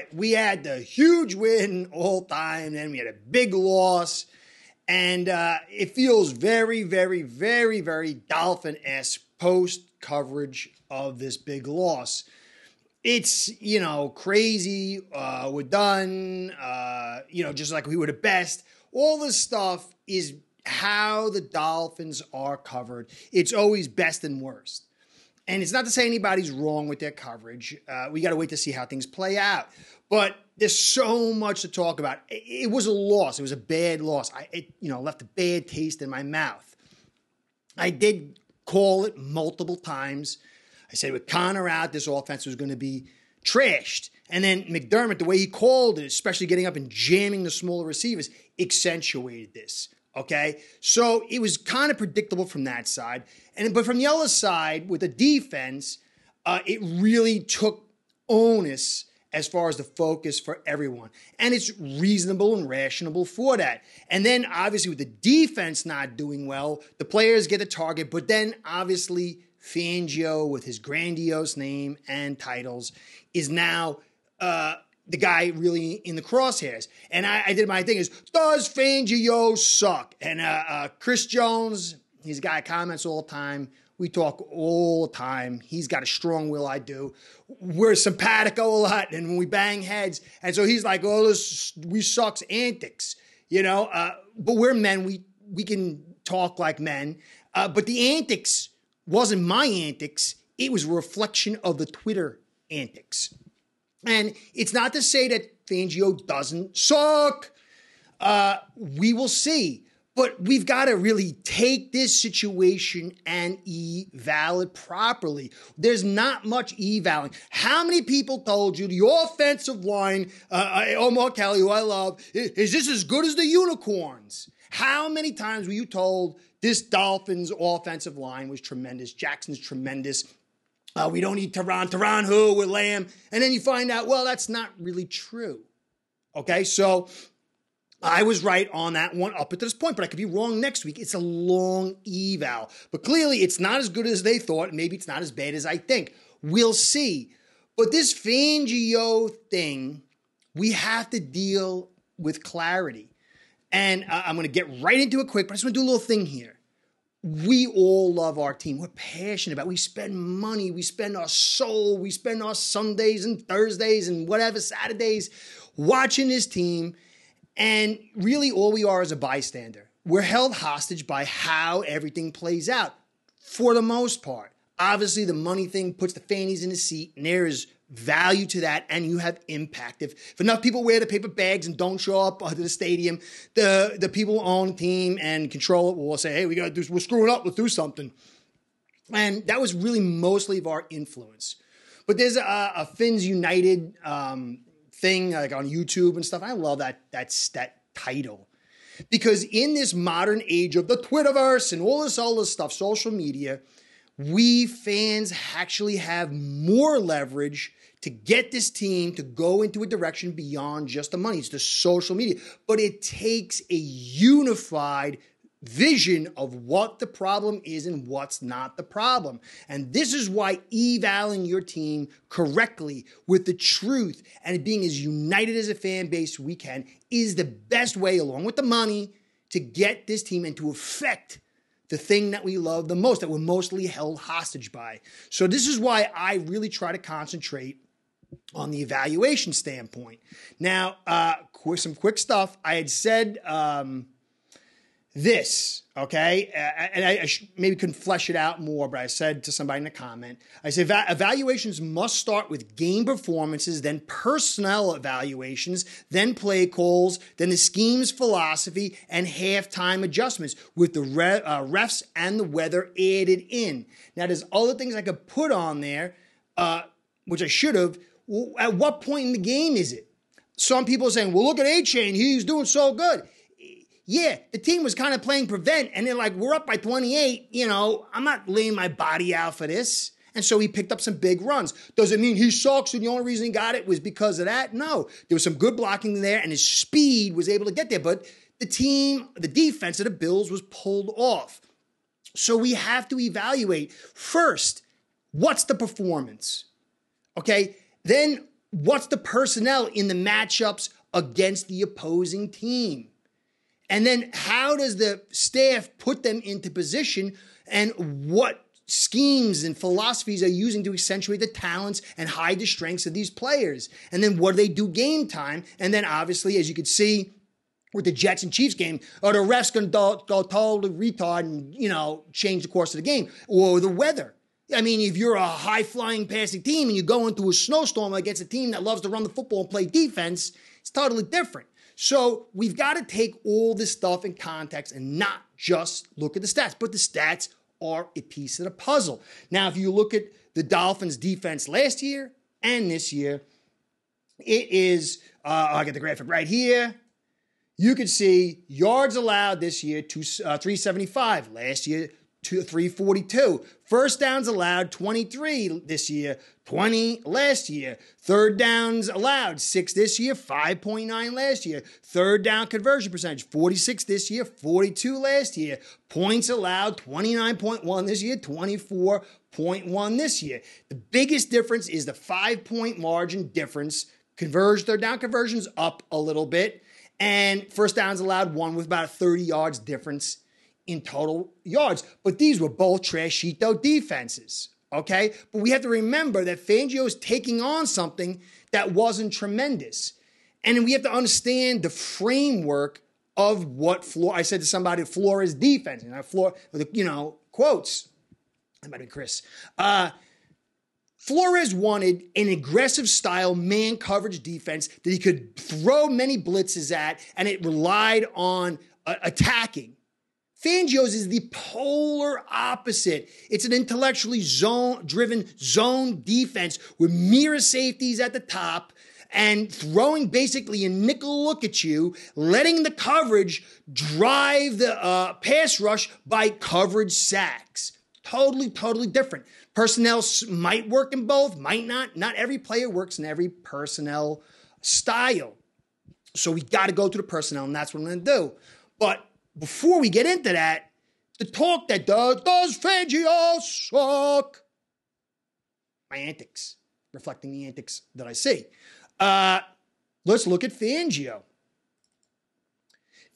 right, we had the huge win all time, then we had a big loss, and it feels very, very, very, very Dolphin-esque post-coverage of this big loss. It's, crazy, we're done, just like we were the best. All this stuff is how the Dolphins are covered. It's always best and worst. And it's not to say anybody's wrong with their coverage. We got to wait to see how things play out. But there's so much to talk about. It was a loss. It was a bad loss. It left a bad taste in my mouth. I did call it multiple times. I said with Connor out, this offense was going to be trashed. And then McDermott, the way he called it, especially getting up and jamming the smaller receivers, accentuated this. Okay, so it was kind of predictable from that side. But from the other side, with the defense, it really took onus as far as the focus for everyone. And it's reasonable and rational for that. And then obviously with the defense not doing well, the players get the target. But then obviously Fangio, with his grandiose name and titles, is now the guy really in the crosshairs. And I did my thing is, does Fangio suck? And Chris Jones, he's a guy who comments all the time. We talk all the time. He's got a strong will, I do. We're simpatico a lot, and when we bang heads. And so he's like, oh, we sucks antics, But we're men. We can talk like men. But the antics wasn't my antics. It was a reflection of the Twitter antics. And it's not to say that Fangio doesn't suck. We will see. But we've got to really take this situation and eval it properly. There's not much evaling. How many people told you the offensive line, Omar Kelly, who I love, is this as good as the Unicorns? How many times were you told this Dolphins offensive line was tremendous? Jackson's tremendous. We don't need Tehran who with Lamb. And then you find out, well, that's not really true. Okay, so I was right on that one up at this point, but I could be wrong next week. It's a long eval. But clearly it's not as good as they thought. Maybe it's not as bad as I think. We'll see. But this Fangio thing, we have to deal with clarity. And I'm going to get right into it quick, but I just want to do a little thing here. We all love our team. We're passionate about it. We spend money. We spend our soul. We spend our Sundays and Thursdays and whatever, Saturdays, watching this team. And really all we are is a bystander. We're held hostage by how everything plays out for the most part. Obviously, the money thing puts the fannies in the seat, and there is value to that, and you have impact. If enough people wear the paper bags and don't show up to the stadium, the people who own the team and control it will say, hey, we're screwing up, let's do something. And that was really mostly of our influence. But there's a Fins United thing like on YouTube and stuff. I love that title. Because in this modern age of the Twitterverse and all this other stuff, social media, we fans actually have more leverage to get this team to go into a direction beyond just the money. It's the social media. But it takes a unified vision of what the problem is and what's not the problem. And this is why evaluating your team correctly with the truth and being as united as a fan base we can is the best way, along with the money, to get this team and to affect the thing that we love the most, that we're mostly held hostage by. So this is why I really try to concentrate on the evaluation standpoint. Now, some quick stuff. I had said this, okay? And I maybe couldn't flesh it out more, but I said to somebody in a comment, I said evaluations must start with game performances, then personnel evaluations, then play calls, then the scheme's philosophy, and halftime adjustments with the refs and the weather added in. Now, there's other things I could put on there, which I should have. At what point in the game is it? Some people are saying, well, look at A-Chain. He's doing so good. Yeah, the team was kind of playing prevent, and they're like, we're up by 28. I'm not laying my body out for this. And so he picked up some big runs. Does it mean he sucks and the only reason he got it was because of that? No. There was some good blocking there, and his speed was able to get there. But the defense of the Bills was pulled off. So we have to evaluate first, what's the performance? Okay? Then what's the personnel in the matchups against the opposing team? And then how does the staff put them into position, and what schemes and philosophies are using to accentuate the talents and hide the strengths of these players? And then what do they do game time? And then obviously, as you could see with the Jets and Chiefs game, are the refs going to go totally retard and, change the course of the game? Or the weather. I mean, if you're a high-flying passing team and you go into a snowstorm against a team that loves to run the football and play defense, it's totally different. So we've got to take all this stuff in context and not just look at the stats. But the stats are a piece of the puzzle. Now, if you look at the Dolphins' defense last year and this year, it is, I got the graphic right here. You can see yards allowed this year, 375. Last year, 342. First downs allowed, 23 this year, 20 last year. Third downs allowed, 6 this year, 5.9 last year. Third down conversion percentage, 46 this year, 42 last year. Points allowed, 29.1 this year, 24.1 this year. The biggest difference is the 5-point margin difference. Third down conversions up a little bit. And first downs allowed, 1 with about a 30 yards difference in total yards. But these were both trashito defenses, okay? But we have to remember that Fangio is taking on something that wasn't tremendous. And we have to understand the framework of what I said to somebody, Flores defense. Quotes. That might be Chris. Flores wanted an aggressive style man coverage defense that he could throw many blitzes at, and it relied on attacking. Fangio's is the polar opposite. It's an intellectually driven zone defense with mirror safeties at the top and throwing basically a nickel look at you, letting the coverage drive the pass rush by coverage sacks. Totally different. Personnel might work in both, might not. Not every player works in every personnel style. So we got to go through the personnel, and that's what I'm going to do. But before we get into that, the talk that does Fangio suck? My antics, reflecting the antics that I see. Let's look at Fangio.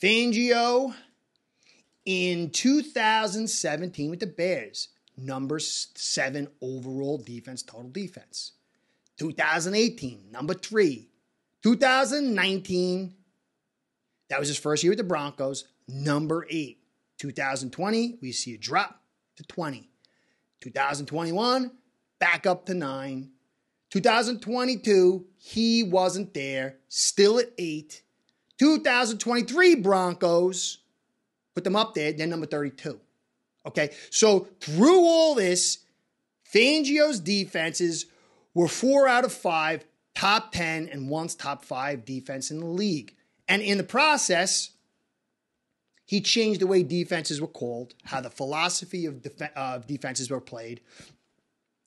Fangio in 2017 with the Bears, number 7 overall defense, total defense. 2018, number 3. 2019, that was his first year with the Broncos, number 8. 2020, we see a drop to 20. 2021, back up to 9. 2022, he wasn't there, still at 8. 2023 Broncos, put them up there, then number 32. Okay, so through all this, Fangio's defenses were 4 out of 5 top 10 and once top 5 defense in the league. And in the process, he changed the way defenses were called, how the philosophy of defenses were played.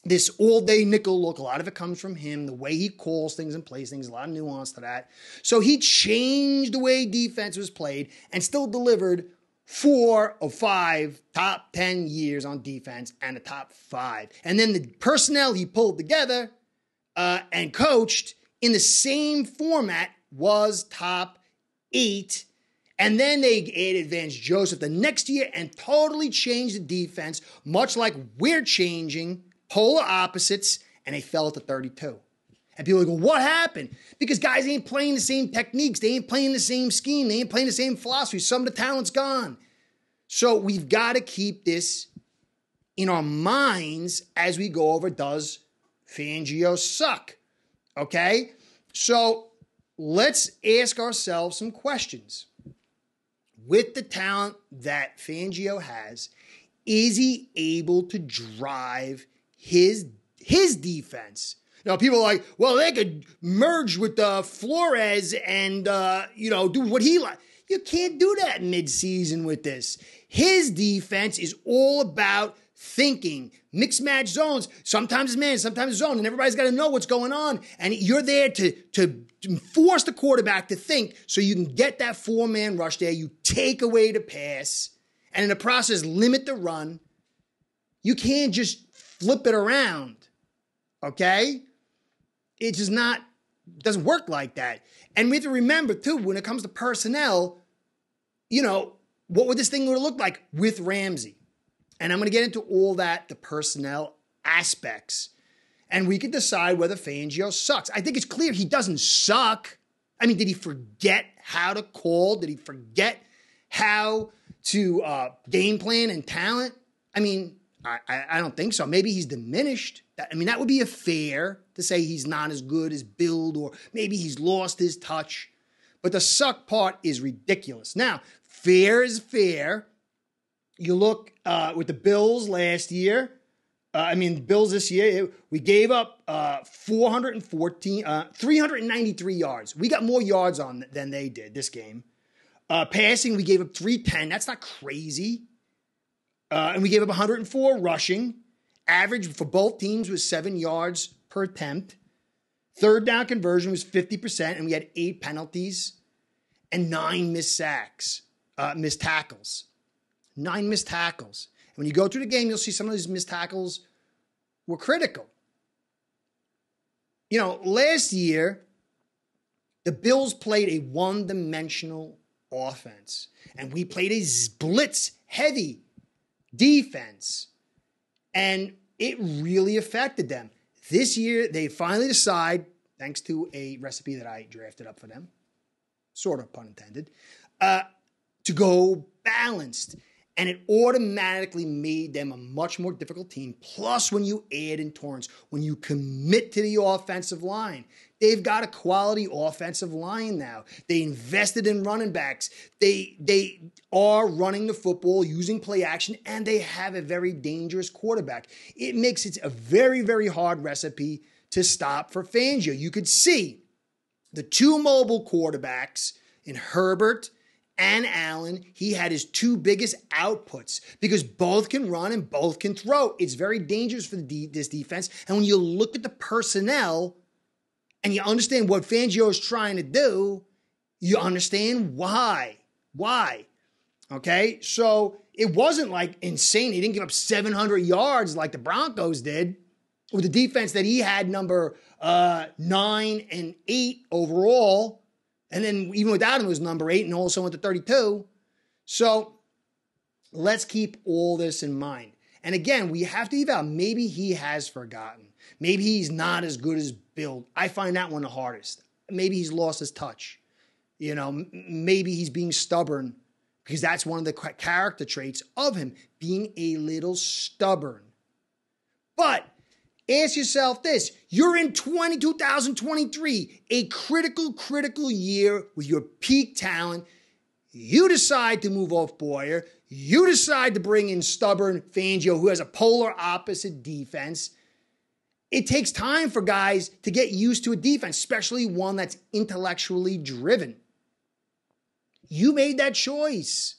This all-day nickel look, a lot of it comes from him, the way he calls things and plays things, a lot of nuance to that. So he changed the way defense was played and still delivered 4 of 5 top 10 years on defense and a top 5. And then the personnel he pulled together and coached in the same format was top 8. And then they added Vance Joseph the next year and totally changed the defense, much like we're changing, polar opposites, and they fell to 32. And people go, what happened? Because guys ain't playing the same techniques. They ain't playing the same scheme. They ain't playing the same philosophy. Some of the talent's gone. So we've got to keep this in our minds as we go over, does Fangio suck? Okay? So let's ask ourselves some questions. With the talent that Fangio has, is he able to drive his defense? Now, people are like, well, they could merge with Flores and, do what he likes. You can't do that mid-season with this. His defense is all about thinking, mix-match zones. Sometimes it's man, sometimes it's zone, and everybody's got to know what's going on. And you're there to force the quarterback to think so you can get that 4-man rush there. You take away the pass, and in the process, limit the run. You can't just flip it around, okay? It's just not doesn't work like that. And we have to remember, too, when it comes to personnel, what would this thing look like with Ramsey? And I'm going to get into all that, the personnel aspects. And we can decide whether Fangio sucks. I think it's clear he doesn't suck. I mean, did he forget how to call? Did he forget how to game plan and talent? I mean, I don't think so. Maybe he's diminished. I mean, that would be a fair to say he's not as good as Bill, or maybe he's lost his touch. But the suck part is ridiculous. Now, fair is fair. You look with the Bills last year. Bills this year, we gave up 393 yards. We got more yards on than they did this game. Passing, we gave up 310. That's not crazy. And we gave up 104 rushing. Average for both teams was 7 yards per attempt. Third down conversion was 50%, and we had 8 penalties and 9 missed tackles. 9 missed tackles. And when you go through the game, you'll see some of these missed tackles were critical. Last year, the Bills played a one-dimensional offense, and we played a blitz-heavy defense, and it really affected them. This year, they finally decide, thanks to a recipe that I drafted up for them, sort of pun intended, to go balanced. And it automatically made them a much more difficult team. Plus, when you add in Torrance, when you commit to the offensive line, they've got a quality offensive line now. They invested in running backs. They are running the football using play action, and they have a very dangerous quarterback. It makes it a very, very hard recipe to stop for Fangio. You could see the two mobile quarterbacks in Herbert and Allen. He had his two biggest outputs because both can run and both can throw. It's very dangerous for this defense. And when you look at the personnel and you understand what Fangio is trying to do, you understand why. Why? Okay? So it wasn't like insane. He didn't give up 700 yards like the Broncos did with the defense that he had number 9 and 8 overall. And then even without him, it was number 8 and also went to 32. So let's keep all this in mind. And again, we have to evaluate. Maybe he has forgotten. Maybe he's not as good as Bill. I find that one the hardest. Maybe he's lost his touch. Maybe he's being stubborn because that's one of the character traits of him, being a little stubborn. But ask yourself this. You're in 2023, a critical year with your peak talent. You decide to move off Boyer. You decide to bring in stubborn Fangio, who has a polar opposite defense. It takes time for guys to get used to a defense, especially one that's intellectually driven. You made that choice.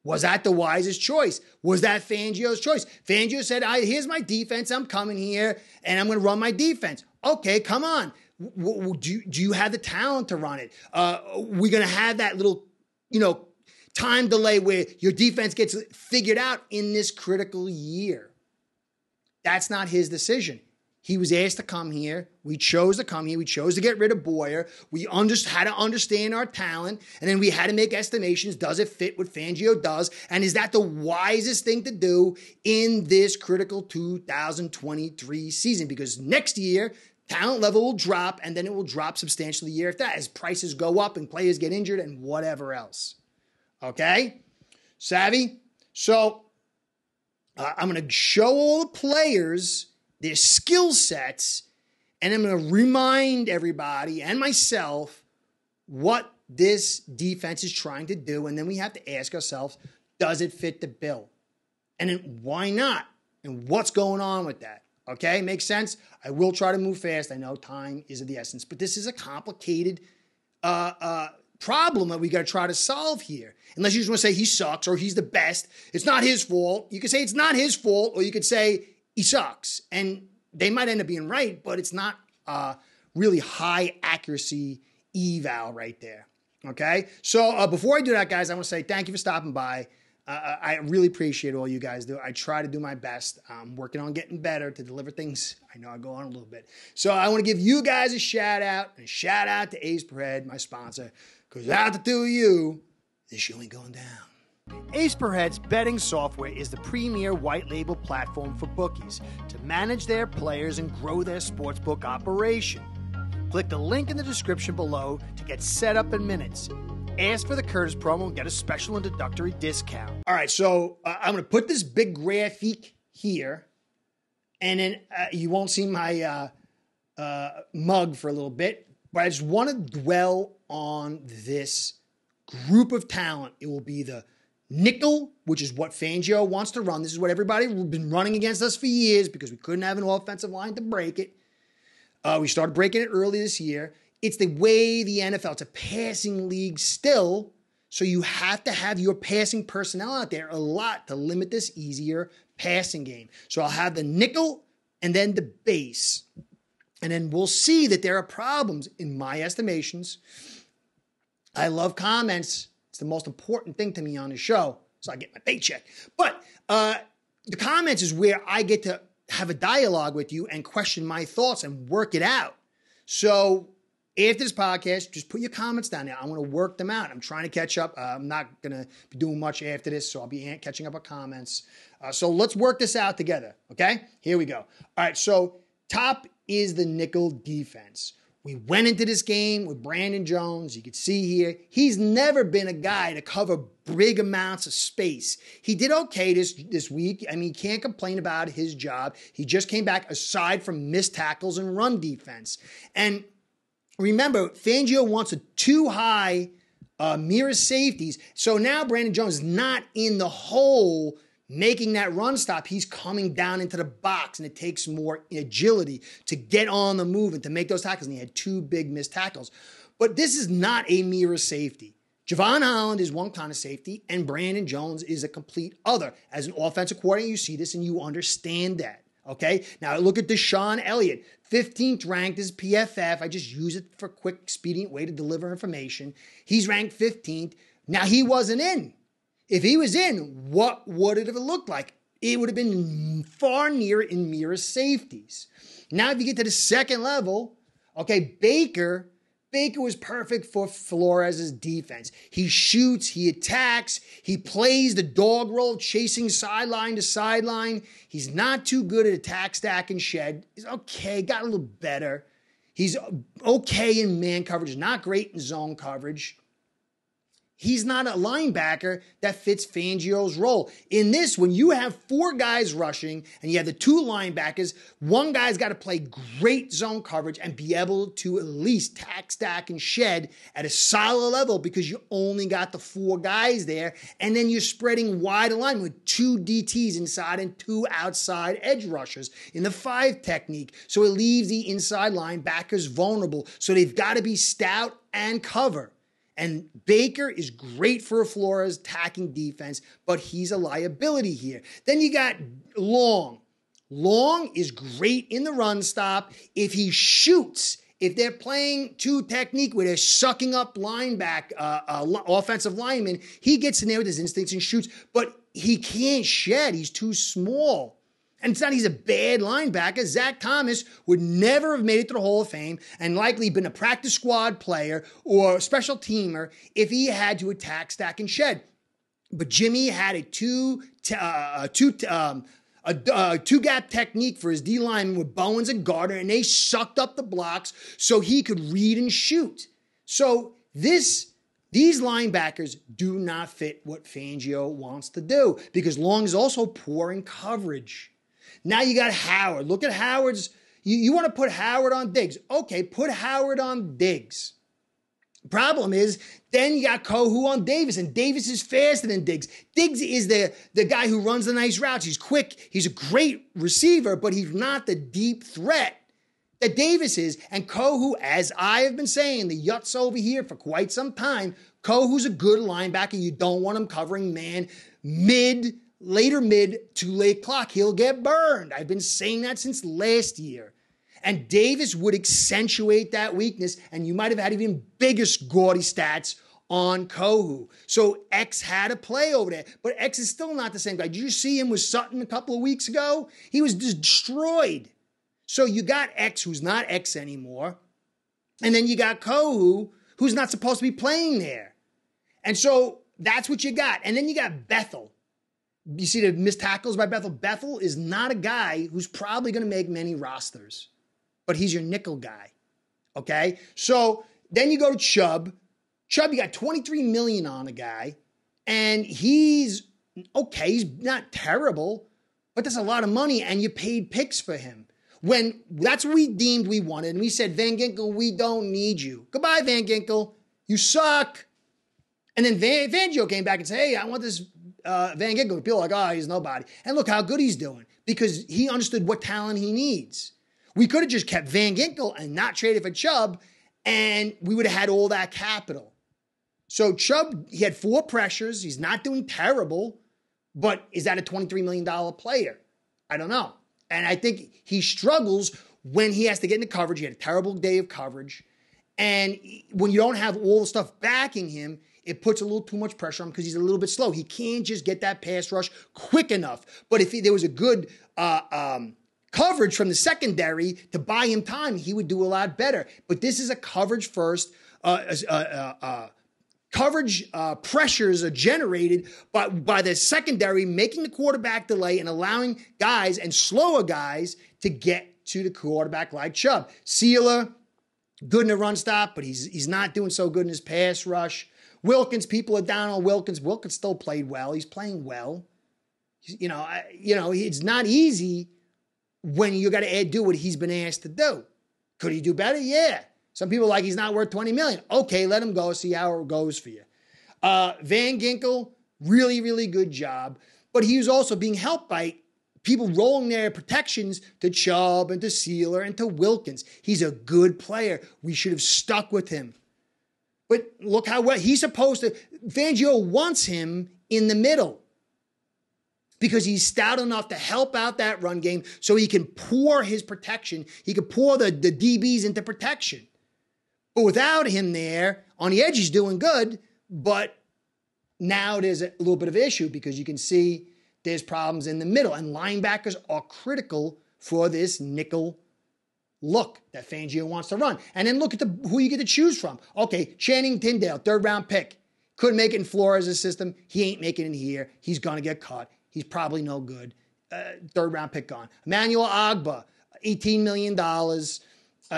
Was that the wisest choice? Was that Fangio's choice? Fangio said, here's my defense. I'm coming here, and I'm going to run my defense. Okay, come on. Do you have the talent to run it? We're going to have that little, time delay where your defense gets figured out in this critical year. That's not his decision. He was asked to come here. We chose to come here. We chose to get rid of Boyer. We had to understand our talent. And then we had to make estimations. Does it fit what Fangio does? And is that the wisest thing to do in this critical 2023 season? Because next year, talent level will drop, and then it will drop substantially the year after that as prices go up and players get injured and whatever else. Okay? Savvy? So I'm going to show all the players their skill sets, and I'm going to remind everybody and myself what this defense is trying to do, and then we have to ask ourselves, does it fit the bill? And then why not? And what's going on with that? Okay, makes sense? I will try to move fast. I know time is of the essence, but this is a complicated problem that we got to try to solve here. Unless you just want to say he sucks or he's the best. It's not his fault. You could say it's not his fault, or you could say he sucks. And they might end up being right, but it's not really high accuracy eval right there. Okay? So before I do that, guys, I want to say thank you for stopping by. I really appreciate all you guys do. I try to do my best. I'm working on getting better to deliver things. I know I go on a little bit. So I want to give you guys a shout out, and a shout out to Ace Per Head, my sponsor, because without the two of you, this show ain't going down. Ace Per Head's betting software is the premier white label platform for bookies to manage their players and grow their sportsbook operation. Click the link in the description below to get set up in minutes. Ask for the Curtis promo and get a special introductory discount. All right, so I'm going to put this big graphic here, and then you won't see my mug for a little bit, but I just want to dwell on this group of talent. It will be the nickel, which is what Fangio wants to run. This is what everybody's been running against us for years because we couldn't have an offensive line to break it. We started breaking it early this year. It's the way the NFL, it's a passing league still, so you have to have your passing personnel out there a lot to limit this easier passing game. So I'll have the nickel and then the base. And then we'll see that there are problems in my estimations. I love comments. It's the most important thing to me on the show, so I get my paycheck. But the comments is where I get to have a dialogue with you and question my thoughts and work it out. So after this podcast, just put your comments down there. I'm going to work them out. I'm trying to catch up. I'm not going to be doing much after this, so I'll be catching up on comments. So let's work this out together, okay? Here we go. All right, so top is the nickel defense. We went into this game with Brandon Jones. You can see here, he's never been a guy to cover big amounts of space. He did okay this week. I mean, can't complain about his job. He just came back aside from missed tackles and run defense. And remember, Fangio wants a too high mirror safeties. So now Brandon Jones is not in the hole making that run stop. He's coming down into the box, and it takes more agility to get on the move and to make those tackles. And he had two big missed tackles. But this is not a mirror safety. Javon Holland is one kind of safety, and Brandon Jones is a complete other. As an offensive coordinator, you see this and you understand that. Okay, now look at Deshaun Elliott, 15th ranked as PFF. I just use it for a quick, expedient way to deliver information. He's ranked 15th. Now, he wasn't in. If he was in, what would it have looked like? It would have been far nearer in mirror safeties. Now, if you get to the second level, okay, Baker was perfect for Flores' defense. He shoots, he attacks, he plays the dog roll, chasing sideline to sideline. He's not too good at attack, stack, and shed. He's okay, got a little better. He's okay in man coverage, not great in zone coverage. He's not a linebacker that fits Fangio's role. In this, when you have four guys rushing and you have the two linebackers, one guy's got to play great zone coverage and be able to at least tack, stack, and shed at a solid level because you only got the four guys there. And then you're spreading wide alignment with two DTs inside and two outside edge rushers in the 5 technique. So it leaves the inside linebackers vulnerable. So they've got to be stout and cover. And Baker is great for a Flores attacking defense, but he's a liability here. Then you got Long. Long is great in the run stop. If he shoots, if they're playing 2 technique where they're sucking up offensive linemen, he gets in there with his instincts and shoots, but he can't shed. He's too small. And it's not he's a bad linebacker. Zach Thomas would never have made it to the Hall of Fame and likely been a practice squad player or a special teamer if he had to attack, stack, and shed. But Jimmy had a two-gap technique for his D lineman with Bowens and Gardner, and they sucked up the blocks so he could read and shoot. So these linebackers do not fit what Fangio wants to do because Long is also poor in coverage. Now you got Howard. Look at Howard's. You want to put Howard on Diggs. Okay, put Howard on Diggs. Problem is, then you got Kohu on Davis, and Davis is faster than Diggs. Diggs is the guy who runs the nice routes. He's quick. He's a great receiver, but he's not the deep threat that Davis is. And Kohu, as I have been saying, the Yuts over here for quite some time, Kohu's a good linebacker. You don't want him covering man later mid to late clock. He'll get burned. I've been saying that since last year. And Davis would accentuate that weakness, and you might have had even bigger gaudy stats on Kohu. So X had a play over there, but X is still not the same guy. Did you see him with Sutton a couple of weeks ago? He was destroyed. So you got X, who's not X anymore, and then you got Kohu, who's not supposed to be playing there. And so that's what you got. And then you got Bethel. You see the missed tackles by Bethel? Bethel is not a guy who's probably going to make many rosters, but he's your nickel guy, okay? So then you go to Chubb. Chubb, you got $23 million on a guy, and he's okay. He's not terrible, but that's a lot of money, and you paid picks for him. When that's what we deemed we wanted, and we said, Van Ginkel, we don't need you. Goodbye, Van Ginkel. You suck. And then Fangio came back and said, hey, I want this Van Ginkel. People are like, oh, he's nobody. And look how good he's doing because he understood what talent he needs. We could have just kept Van Ginkel and not traded for Chubb, and we would have had all that capital. So Chubb, he had 4 pressures. He's not doing terrible, but is that a $23 million player? I don't know. And I think he struggles when he has to get into coverage. He had a terrible day of coverage. And when you don't have all the stuff backing him, it puts a little too much pressure on him because he's a little bit slow. He can't just get that pass rush quick enough. But if there was a good coverage from the secondary to buy him time, he would do a lot better. But this is a coverage first. Coverage pressures are generated by the secondary making the quarterback delay and allowing guys and slower guys to get to the quarterback like Chubb. Sealer, good in a run stop, but he's not doing so good in his pass rush. Wilkins, people are down on Wilkins. Wilkins still played well. He's playing well. It's not easy when you got to do what he's been asked to do. Could he do better? Yeah. Some people are like, he's not worth $20 million. Okay, let him go. See how it goes for you. Van Ginkel, really, really good job. But he was also being helped by people rolling their protections to Chubb and to Sealer and to Wilkins. He's a good player. We should have stuck with him. But look how well he's supposed to. Fangio wants him in the middle because he's stout enough to help out that run game so he can pour his protection. He can pour the DBs into protection. But without him there, on the edge, he's doing good. But now there's a little bit of an issue because you can see there's problems in the middle. And linebackers are critical for this nickel look that Fangio wants to run. And then look at who you get to choose from. Okay, Channing Tindale, 3rd round pick. Couldn't make it in Flores' system. He ain't making it in here. He's going to get cut. He's probably no good. 3rd round pick gone. Emmanuel Ogbah, $18 million.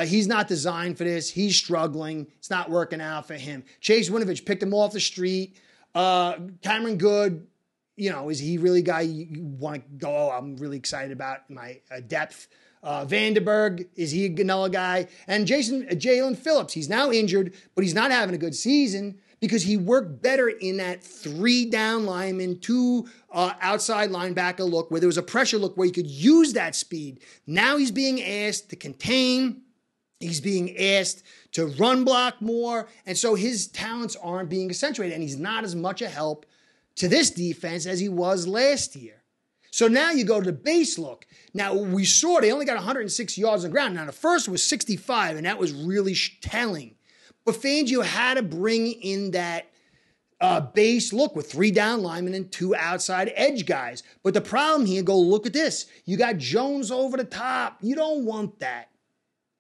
He's not designed for this. He's struggling. It's not working out for him. Chase Winovich picked him off the street. Cameron Good, is he really a guy you want to go, oh, I'm really excited about my depth. Vandenberg, is he another guy? And Jalen Phillips, he's now injured, but he's not having a good season because he worked better in that 3 down lineman, 2 outside linebacker look where there was a pressure look where he could use that speed. Now he's being asked to contain. He's being asked to run block more. And so his talents aren't being accentuated. And he's not as much a help to this defense as he was last year. So now you go to the base look. Now we saw they only got 106 yards on the ground. Now the first was 65, and that was really telling. But Fangio had to bring in that base look with 3 down linemen and 2 outside edge guys. But the problem here, go look at this. You got Jones over the top. You don't want that.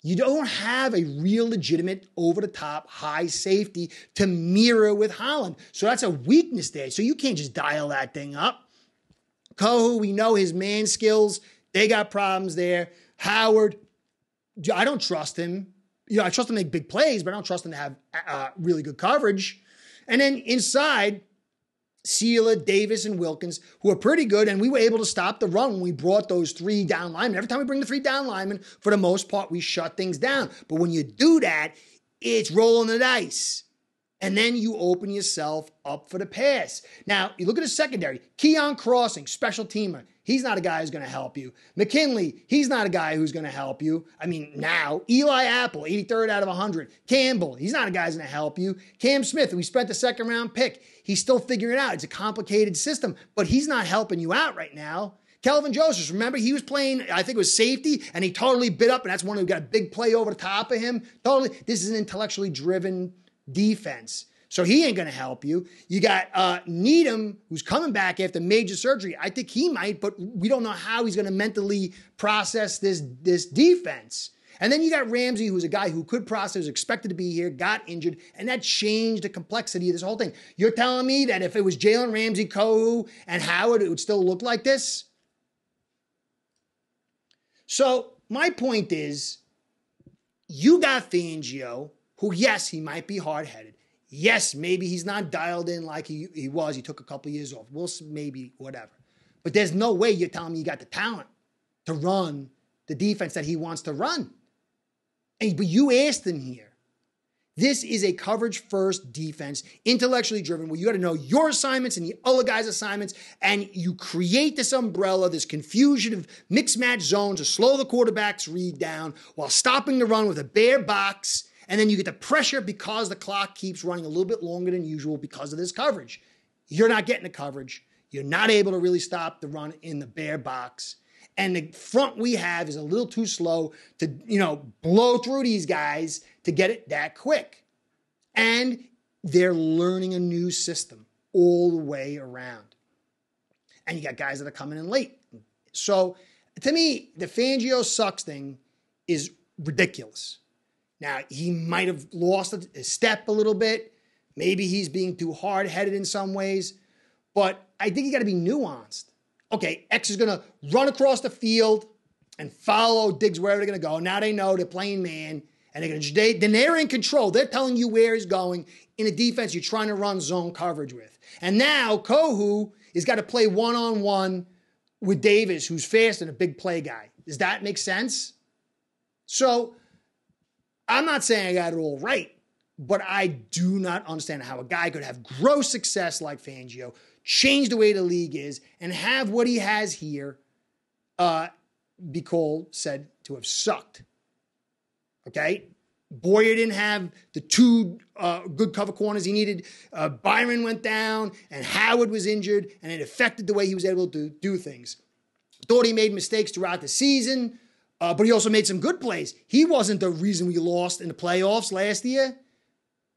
You don't have a real legitimate over-the-top high safety to mirror with Holland. So that's a weakness there. So you can't just dial that thing up. Kohu, we know his man skills. They got problems there. Howard, I don't trust him. I trust him to make big plays, but I don't trust him to have really good coverage. And then inside, Sealer, Davis, and Wilkins, who are pretty good, and we were able to stop the run when we brought those 3 down linemen. Every time we bring the 3 down linemen, for the most part, we shut things down. But when you do that, it's rolling the dice. And then you open yourself up for the pass. Now, you look at the secondary. Keon Crossing, special teamer. He's not a guy who's going to help you. McKinley, he's not a guy who's going to help you. I mean, now. Eli Apple, 83rd out of 100. Campbell, he's not a guy who's going to help you. Cam Smith, we spent the 2nd round pick. He's still figuring it out. It's a complicated system, but he's not helping you out right now. Kelvin Joseph, remember, he was playing, I think it was safety, and he totally bit up, and that's one who got a big play over the top of him. Totally, this is an intellectually driven defense. So he ain't going to help you. You got Needham, who's coming back after major surgery. I think he might, but we don't know how he's going to mentally process this defense. And then you got Ramsey, who's a guy who could process, was expected to be here, got injured, and that changed the complexity of this whole thing. You're telling me that if it was Jalen Ramsey, Kohu, and Howard, it would still look like this? So my point is, you got Fangio, who, yes, he might be hard-headed. Yes, maybe he's not dialed in like he was. He took a couple of years off. We'll see, maybe, whatever. But there's no way you're telling me you got the talent to run the defense that he wants to run. But you asked him here. This is a coverage-first defense, intellectually driven, where you got to know your assignments and the other guy's assignments, and you create this umbrella, this confusion of mix-match zones to slow the quarterback's read down while stopping the run with a bare box, and then you get the pressure because the clock keeps running a little bit longer than usual because of this coverage. You're not getting the coverage. You're not able to really stop the run in the bare box. And the front we have is a little too slow to, blow through these guys to get it that quick. And they're learning a new system all the way around. And you got guys that are coming in late. So to me, the Fangio sucks thing is ridiculous. Now, he might have lost a step a little bit. Maybe he's being too hard-headed in some ways. But I think you got to be nuanced. Okay, X is going to run across the field and follow Diggs wherever they're going to go. Now they know they're playing man, and they're in control. They're telling you where he's going in a defense you're trying to run zone coverage with. And now Kohu has got to play one-on-one with Davis, who's fast and a big play guy. Does that make sense? So I'm not saying I got it all right, but I do not understand how a guy could have gross success like Fangio, change the way the league is, and have what he has here be called said to have sucked. Okay? Boyer didn't have the two good cover corners he needed. Byron went down, and Howard was injured, and it affected the way he was able to do things. Thought he made mistakes throughout the season, but he also made some good plays. He wasn't the reason we lost in the playoffs last year.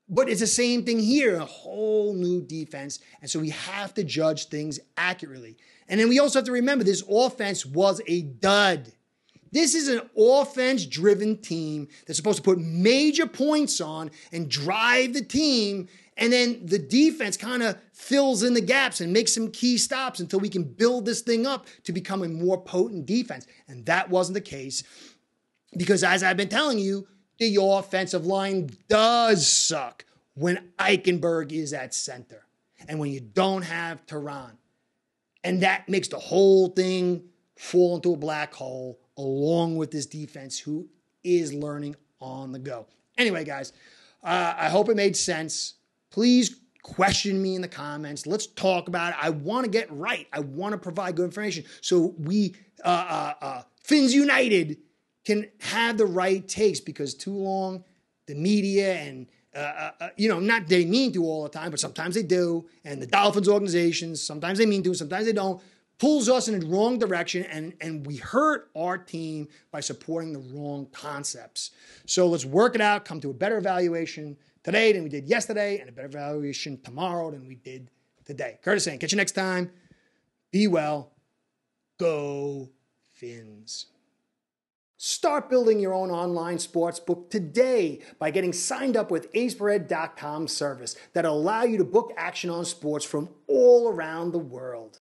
But it's the same thing here, a whole new defense. And so we have to judge things accurately. And then we also have to remember this offense was a dud. This is an offense-driven team that's supposed to put major points on and drive the team. And then the defense kind of fills in the gaps and makes some key stops until we can build this thing up to become a more potent defense. And that wasn't the case because, as I've been telling you, the offensive line does suck when Eichenberg is at center and when you don't have Tehran. And that makes the whole thing fall into a black hole along with this defense who is learning on the go. Anyway, guys, I hope it made sense. Please question me in the comments. Let's talk about it. I want to get right. I want to provide good information so we, Fins United, can have the right takes, because too long the media and, not they mean to all the time, but sometimes they do. And the Dolphins organizations, sometimes they mean to, sometimes they don't, pulls us in the wrong direction. And we hurt our team by supporting the wrong concepts. So let's work it out, come to a better evaluation today than we did yesterday, and a better evaluation tomorrow than we did today. Curtis saying, catch you next time. Be well. Go Fins. Start building your own online sportsbook today by getting signed up with AceBread.com service that'll allow you to book action on sports from all around the world.